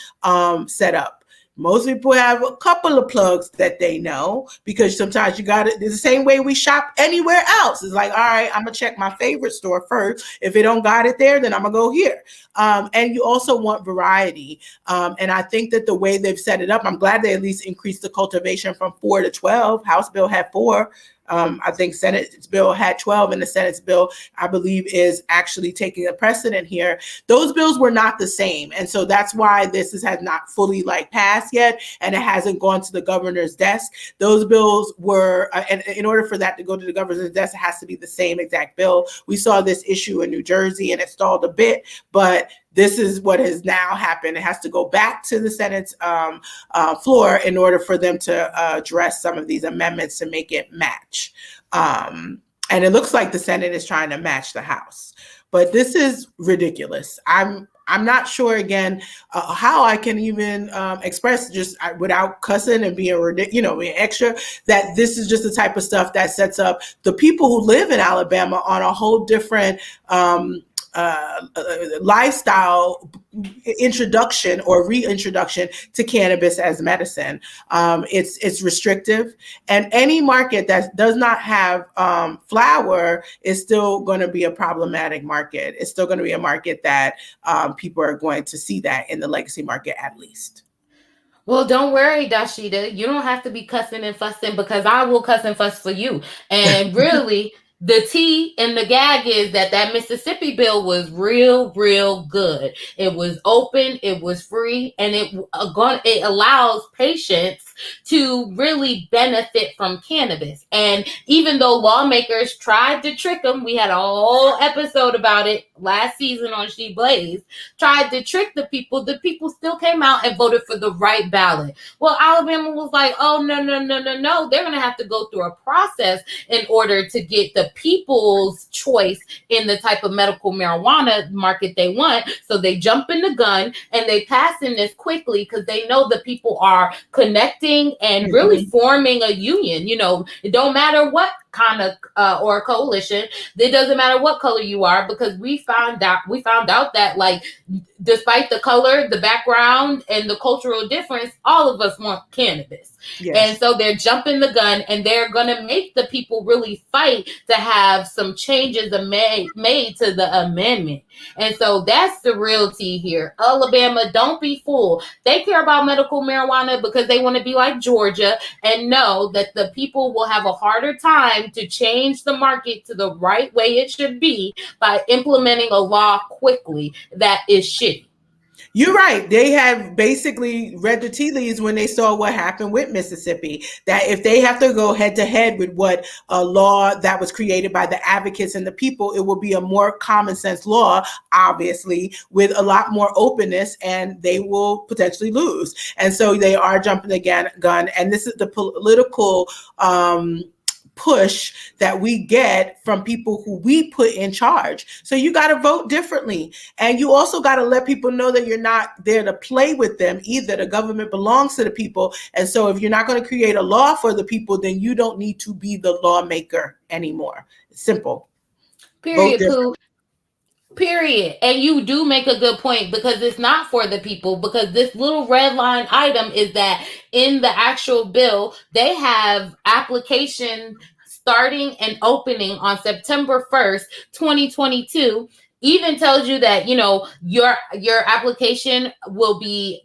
set up. Most people have a couple of plugs that they know because sometimes you got it. It's the same way we shop anywhere else. It's like, all right, I'm going to check my favorite store first. If it don't got it there, then I'm going to go here. And you also want variety. And I think that the way they've set it up, I'm glad they at least increased the cultivation from 4 to 12. House bill had 4. I think Senate's bill had 12, and the Senate's bill, I believe, is actually taking a precedent here. Those bills were not the same. And so that's why this has not fully passed yet, and it hasn't gone to the governor's desk. Those bills were, and in order for that to go to the governor's desk, it has to be the same exact bill. We saw this issue in New Jersey, and it stalled a bit, but this is what has now happened. It has to go back to the Senate's floor in order for them to address some of these amendments to make it match. And it looks like the Senate is trying to match the House. But this is ridiculous. I'm I'm not sure again how I can even express just without cussing and being being extra, that this is just the type of stuff that sets up the people who live in Alabama on a whole different lifestyle introduction or reintroduction to cannabis as medicine. It's restrictive, and any market that does not have flower is still going to be a problematic market. It's still going to be a market that people are going to see that in the legacy market at least. Well, don't worry, Dashida. You don't have to be cussing and fussing, because I will cuss and fuss for you. And really, the tea and the gag is that Mississippi bill was real, real good. It was open, it was free, and it allows patients to really benefit from cannabis. And even though lawmakers tried to trick them, we had a whole episode about it last season on Skittles, tried to trick the people still came out and voted for the right ballot. Well, Alabama was like, oh, no. They're going to have to go through a process in order to get the people's choice in the type of medical marijuana market they want. So they jump in the gun and they pass in this quickly because they know the people are connecting and really forming a union. It don't matter what kind of or coalition. It doesn't matter what color you are, because we found out that, like, despite the color, the background, and the cultural difference, all of us want cannabis. Yes. And so they're jumping the gun, and they're going to make the people really fight to have some changes made to the amendment. And so that's the real tea here. Alabama, don't be fooled. They care about medical marijuana because they want to be like Georgia and know that the people will have a harder time to change the market to the right way it should be by implementing a law quickly that is shitty. You're right. They have basically read the tea leaves when they saw what happened with Mississippi, that if they have to go head to head with what a law that was created by the advocates and the people, it will be a more common sense law, obviously, with a lot more openness, and they will potentially lose. And so they are jumping the gun. And this is the political push that we get from people who we put in charge. So you got to vote differently. And you also got to let people know that you're not there to play with them either. The government belongs to the people. And so if you're not going to create a law for the people, then you don't need to be the lawmaker anymore. It's simple. Period, Pooh. Period. And you do make a good point, because it's not for the people, because this little red line item is that in the actual bill, they have application starting and opening on September 1st, 2022. Even tells you that, your application will be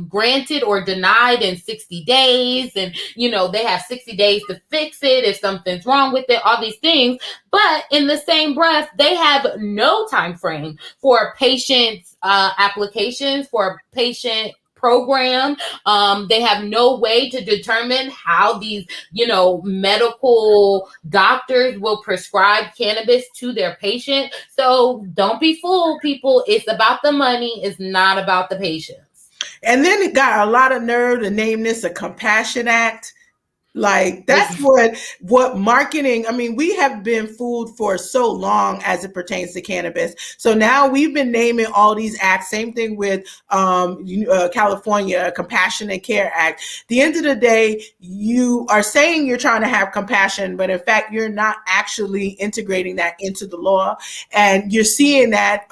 granted or denied in 60 days. And, they have 60 days to fix it if something's wrong with it, all these things. But in the same breath, they have no time frame for patients' applications, for patient program. They have no way to determine how these, medical doctors will prescribe cannabis to their patient. So don't be fooled, people. It's about the money. It's not about the patients. And then it got a lot of nerve to name this a Compassion Act. Like, that's what marketing, I mean, we have been fooled for so long as it pertains to cannabis. So now we've been naming all these acts, same thing with California, Compassionate Care Act. At the end of the day, you are saying you're trying to have compassion, but in fact, you're not actually integrating that into the law. And you're seeing that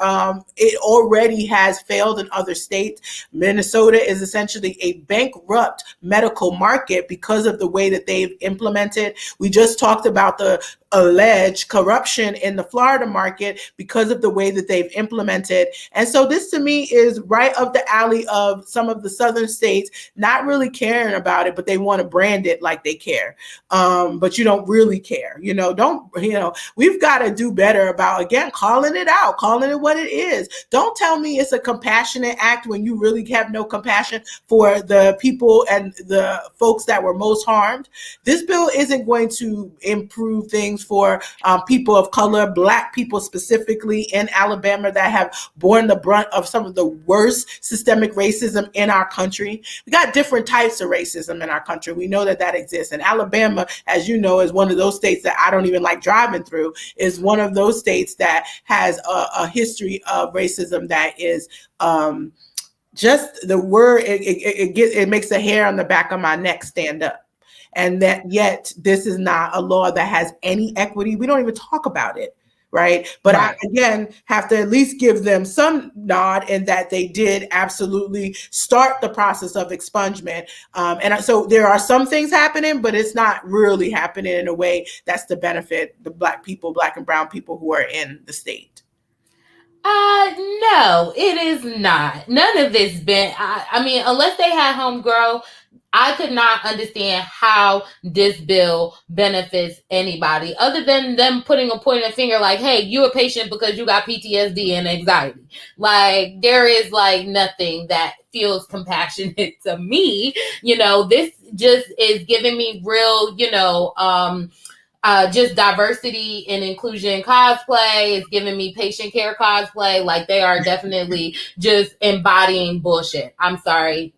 it already has failed in other states. Minnesota is essentially a bankrupt medical market because of the way that they've implemented. We just talked about the alleged corruption in the Florida market because of the way that they've implemented. And so this to me is right up the alley of some of the southern states not really caring about it, but they want to brand it like they care. But you don't really care. We've got to do better about, again, calling it out, calling it what it is. Don't tell me it's a compassionate act when you really have no compassion for the people and the folks that were most harmed. harmed. This bill isn't going to improve things for people of color, Black people specifically in Alabama that have borne the brunt of some of the worst systemic racism in our country. We got different types of racism in our country. We know that that exists. And Alabama, as you know, is one of those states that I don't even like driving through, is one of those states that has a history of racism that is just the word, it makes the hair on the back of my neck stand up. And that yet this is not a law that has any equity. We don't even talk about it. Right. But right. I, again, have to at least give them some nod in that they did absolutely start the process of expungement. And so there are some things happening, but it's not really happening in a way that's to benefit the Black people, Black and brown people who are in the state. No, it is not. None of this been, I mean, unless they had homegrown, I could not understand how this bill benefits anybody other than them putting a point of finger like, hey, you're a patient because you got PTSD and anxiety. Like, there is like nothing that feels compassionate to me. You know, this just is giving me real, just diversity and inclusion cosplay. It's giving me patient care cosplay. Like, they are definitely just embodying bullshit. I'm sorry.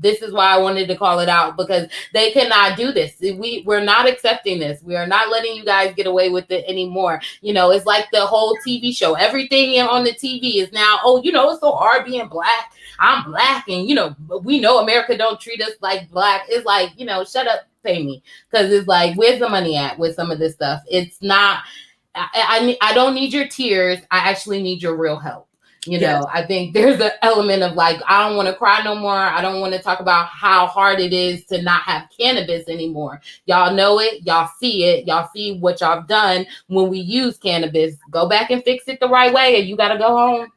This is why I wanted to call it out, because they cannot do this. We're not accepting this. We are not letting you guys get away with it anymore. You know, it's like the whole TV show. Everything on the TV is now, it's so hard being Black. I'm Black, and we know America don't treat us like Black. It's like, shut up, pay me. Because it's like, where's the money at with some of this stuff? It's not, I don't need your tears. I actually need your real help. Yes. I think there's an element of like, I don't want to cry no more. I don't want to talk about how hard it is to not have cannabis anymore. Y'all know it. Y'all see it. Y'all see what y'all done when we use cannabis. Go back and fix it the right way, and you got to go home.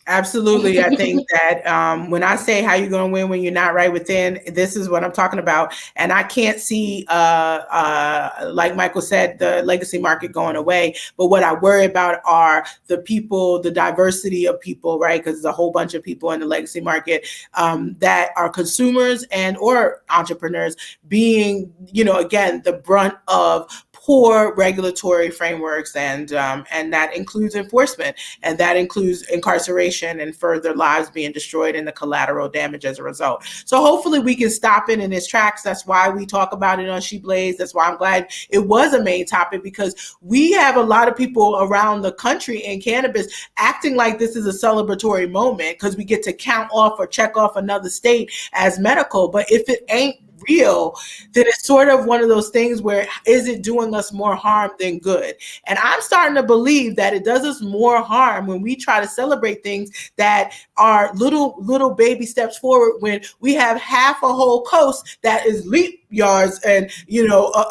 Absolutely. I think that when I say how you're going to win when you're not right within, this is what I'm talking about. And I can't see, like Michael said, the legacy market going away. But what I worry about are the people, the diversity of people, right? Because there's a whole bunch of people in the legacy market that are consumers and or entrepreneurs being, again, the brunt of poor regulatory frameworks, and that includes enforcement, and that includes incarceration and further lives being destroyed and the collateral damage as a result. So hopefully we can stop it in its tracks. That's why we talk about it on Shcmokes. That's why I'm glad it was a main topic, because we have a lot of people around the country in cannabis acting like this is a celebratory moment because we get to count off or check off another state as medical. But if it ain't real, then it's sort of one of those things where, is it doing us more harm than good? And I'm starting to believe that it does us more harm when we try to celebrate things that are little baby steps forward, when we have half a whole coast that is leap yards and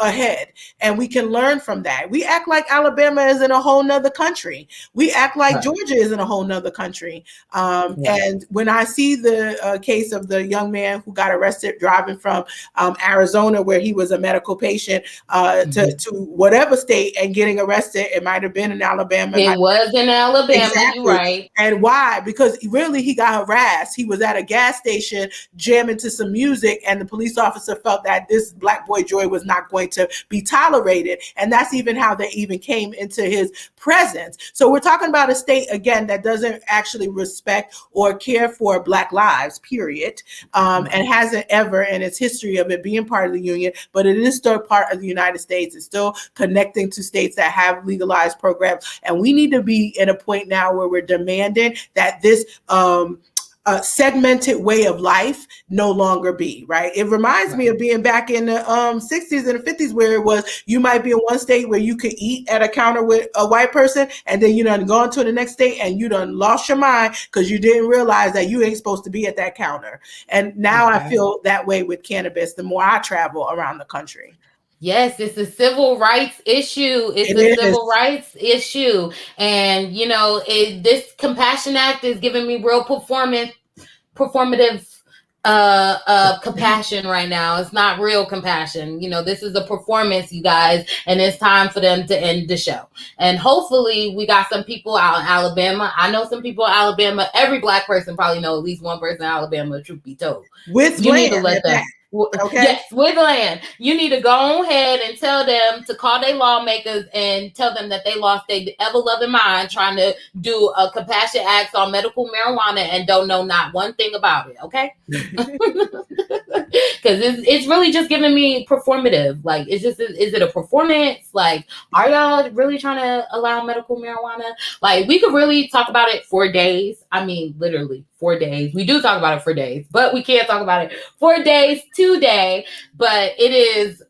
ahead, and we can learn from that. We act like Alabama is in a whole nother country. We act like right. Georgia is in a whole nother country. And when I see the case of the young man who got arrested driving from Arizona, where he was a medical patient, to whatever state, and getting arrested, it might have been in Alabama. It was in Alabama, exactly. You're right. And why? Because really he got harassed. He was at a gas station jamming to some music, and the police officer felt that this Black boy Joy was not going to be tolerated. And that's even how they even came into his presence. So we're talking about a state, again, that doesn't actually respect or care for Black lives, period. And hasn't ever in its history of it being part of the union, but it is still part of the United States. It's still connecting to states that have legalized programs. And we need to be in a point now where we're demanding that this segmented way of life no longer be, right? It reminds me of being back in the 60s and the 50s, where it was, you might be in one state where you could eat at a counter with a white person, and then you done gone to the next state and you done lost your mind because you didn't realize that you ain't supposed to be at that counter. And now I feel that way with cannabis the more I travel around the country. Yes, it's a civil rights issue. Civil rights issue. And, this Compassion Act is giving me real performative compassion right now. It's not real compassion. This is a performance, you guys, and it's time for them to end the show. And hopefully we got some people out in Alabama. I know some people in Alabama. Every Black person probably know at least one person in Alabama, truth be told. With you land, need to let them. Okay. Yes, with land. You need to go ahead and tell them to call their lawmakers and tell them that they lost their ever-loving mind trying to do a compassion act on medical marijuana and don't know not one thing about it, okay? Because it's really just giving me performative. Like, is it a performance? Like, are y'all really trying to allow medical marijuana? Like, we could really talk about it for days. I mean, literally 4 days. We do talk about it for days, but we can't talk about it 4 days today. But it is,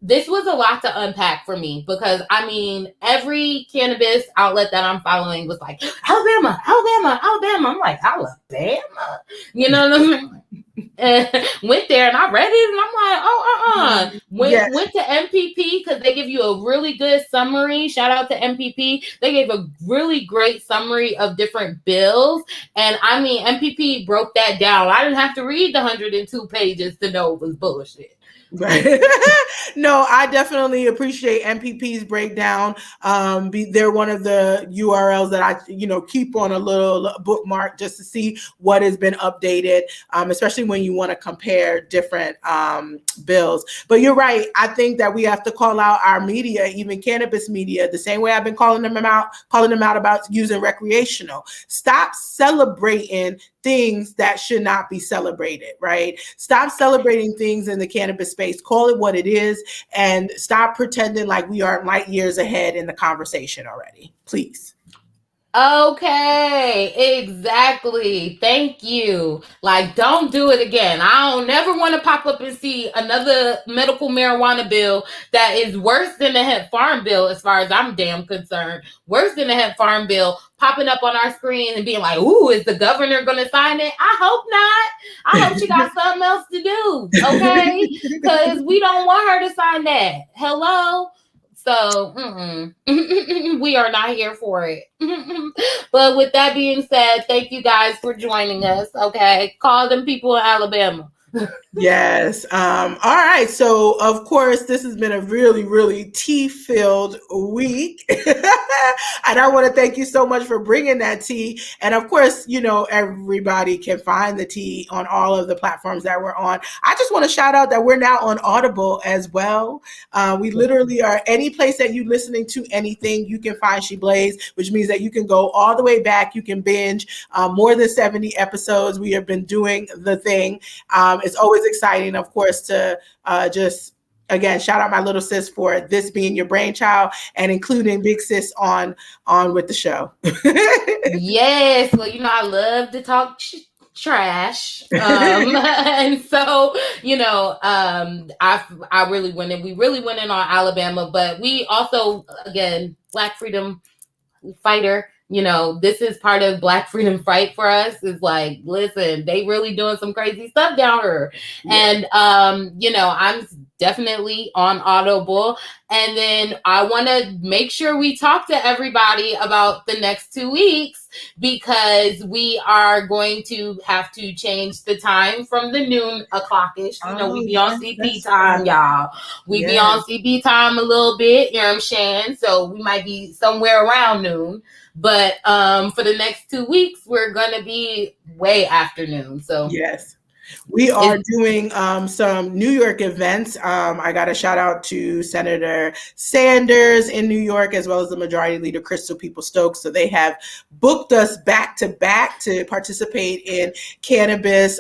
this was a lot to unpack for me because, I mean, every cannabis outlet that I'm following was like, Alabama, Alabama, Alabama. I'm like, Alabama? You know what I mean? And went there and I read it and I'm like, went to MPP because they give you a really good summary. Shout out to MPP. They gave a really great summary of different bills. And I mean, MPP broke that down. I didn't have to read the 102 pages to know it was bullshit. Right. No, I definitely appreciate MPP's breakdown. They're one of the URLs that I, keep on a little bookmark just to see what has been updated, especially when you want to compare different bills. But you're right. I think that we have to call out our media, even cannabis media, the same way I've been calling them out about using recreational. Stop celebrating things that should not be celebrated, right? Stop celebrating things in the cannabis space. Call it what it is and stop pretending like we are light years ahead in the conversation already, please. Okay, exactly. Thank you. Like, don't do it again. I don't never want to pop up and see another medical marijuana bill that is worse than the hemp farm bill, as far as I'm damn concerned. Worse than the hemp farm bill popping up on our screen and being like, ooh, is the governor going to sign it? I hope not. I hope she got something else to do, okay? Because we don't want her to sign that. Hello? So we are not here for it. But with that being said, thank you guys for joining us. Okay. Call them people in Alabama. Yes. All right. So, of course, this has been a really, really tea-filled week. And I want to thank you so much for bringing that tea. And, of course, everybody can find the tea on all of the platforms that we're on. I just want to shout out that we're now on Audible as well. We literally are any place that you're listening to anything, you can find Shcmokes, which means that you can go all the way back. You can binge more than 70 episodes. We have been doing the thing. It's always exciting, of course, to just, again, shout out my little sis for this being your brainchild and including big sis on with the show. Yes. Well, I love to talk trash. And so, I really went in. We really went in on Alabama, but we also, again, Black freedom fighter. This is part of Black freedom fight for us. Is like, listen, they really doing some crazy stuff down here. Yeah. And, I'm definitely on Audible. And then I want to make sure we talk to everybody about the next 2 weeks because we are going to have to change the time from the noon o'clockish. We be on CP time, y'all. We be on CP time a little bit, you know what I'm saying? So we might be somewhere around noon. But for the next 2 weeks, we're going to be way afternoon. So yes. We are doing some New York events. I got a shout out to Senator Sanders in New York, as well as the Majority Leader Crystal Stokes. So they have booked us back to back to participate in cannabis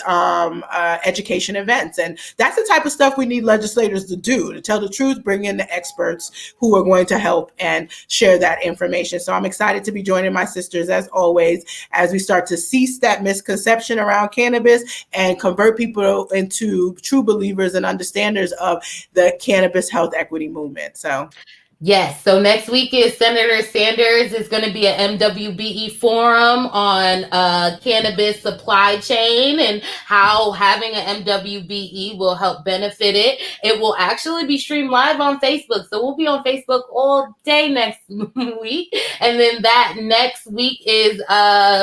education events. And that's the type of stuff we need legislators to do, to tell the truth, bring in the experts who are going to help and share that information. So I'm excited to be joining my sisters, as always, as we start to cease that misconception around cannabis and convert people into true believers and understanders of the cannabis health equity movement. So yes. So next week is Senator Sanders. Is going to be an MWBE forum on cannabis supply chain and how having an MWBE will help benefit it. It will actually be streamed live on Facebook. So we'll be on Facebook all day next week. And then that next week is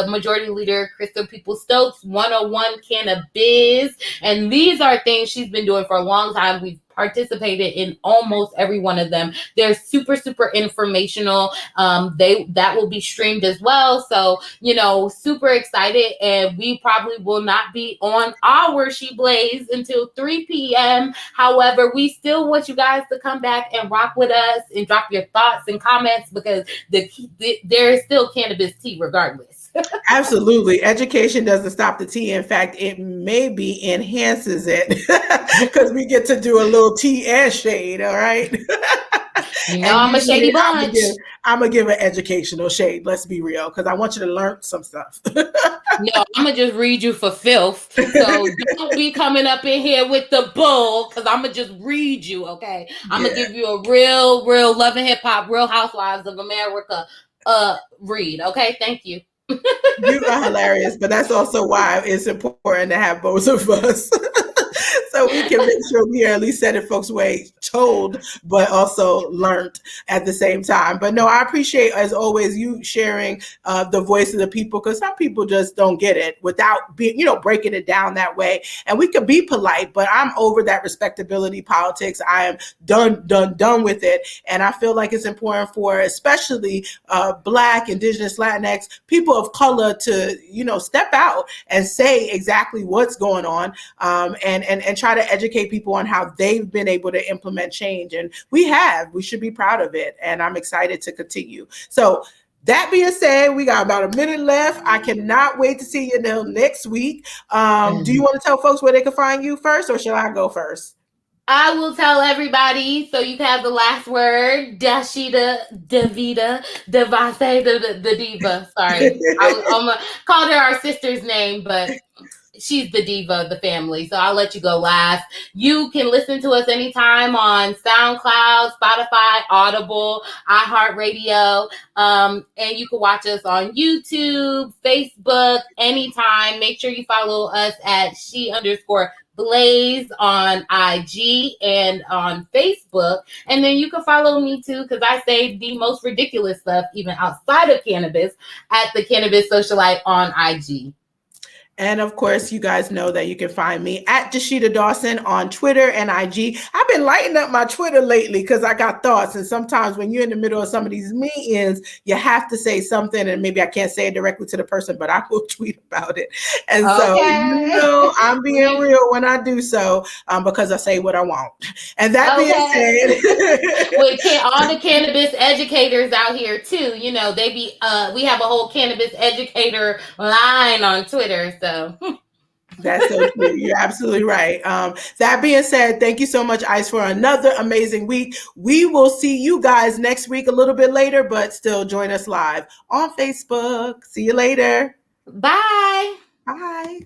Majority Leader Crystal Stokes 101 Cannabis. And these are things she's been doing for a long time. We've participated in almost every one of them. They're super, super informational. That will be streamed as well. So, super excited. And we probably will not be on our Shcmokes until 3 p.m. However, we still want you guys to come back and rock with us and drop your thoughts and comments, because there is still cannabis tea regardless. Absolutely. Education doesn't stop the tea. In fact, it maybe enhances it because we get to do a little tea and shade. All right. I'm a shady bunch. I'm going to give an educational shade. Let's be real, because I want you to learn some stuff. No, I'm going to just read you for filth. So don't be coming up in here with the bull, because I'm going to just read you, okay? I'm going to give you a real Love and Hip Hop, Real Housewives of America read, okay? Thank you. You are hilarious, but that's also why it's important to have both of us. So we can make sure we are at least setting folks' way, told, but also learned at the same time. But no, I appreciate, as always, you sharing the voice of the people, because some people just don't get it without being, breaking it down that way. And we could be polite, but I'm over that respectability politics. I am done with it. And I feel like it's important for especially Black, Indigenous, Latinx, people of color to, step out and say exactly what's going on, and try to educate people on how they've been able to implement change. And we should be proud of it. And I'm excited to continue. So that being said, we got about a minute left. I cannot wait to see you next week. Do you want to tell folks where they can find you first, or shall I go first? I will tell everybody, so you can have the last word. Dashida, Davida, Devase, the diva. Sorry. I called her our sister's name, but she's the diva of the family. So I'll let you go last. You can listen to us anytime on SoundCloud, Spotify, Audible, iHeartRadio. And you can watch us on YouTube, Facebook, anytime. Make sure you follow us at _Blaze on IG and on Facebook. And then you can follow me too, because I say the most ridiculous stuff, even outside of cannabis, at the Cannabis Socialite on IG. And of course, you guys know that you can find me at Jashida Dawson on Twitter and IG. I've been lighting up my Twitter lately because I got thoughts. And sometimes when you're in the middle of some of these meetings, you have to say something. And maybe I can't say it directly to the person, but I will tweet about it. And so, I'm being real when I do so, because I say what I want. And that being said, all the cannabis educators out here too, we have a whole cannabis educator line on Twitter. So that's so true. You're absolutely right. That being said, thank you so much, Ice, for another amazing week. We will see you guys next week a little bit later, but still join us live on Facebook. See you later. Bye. Bye.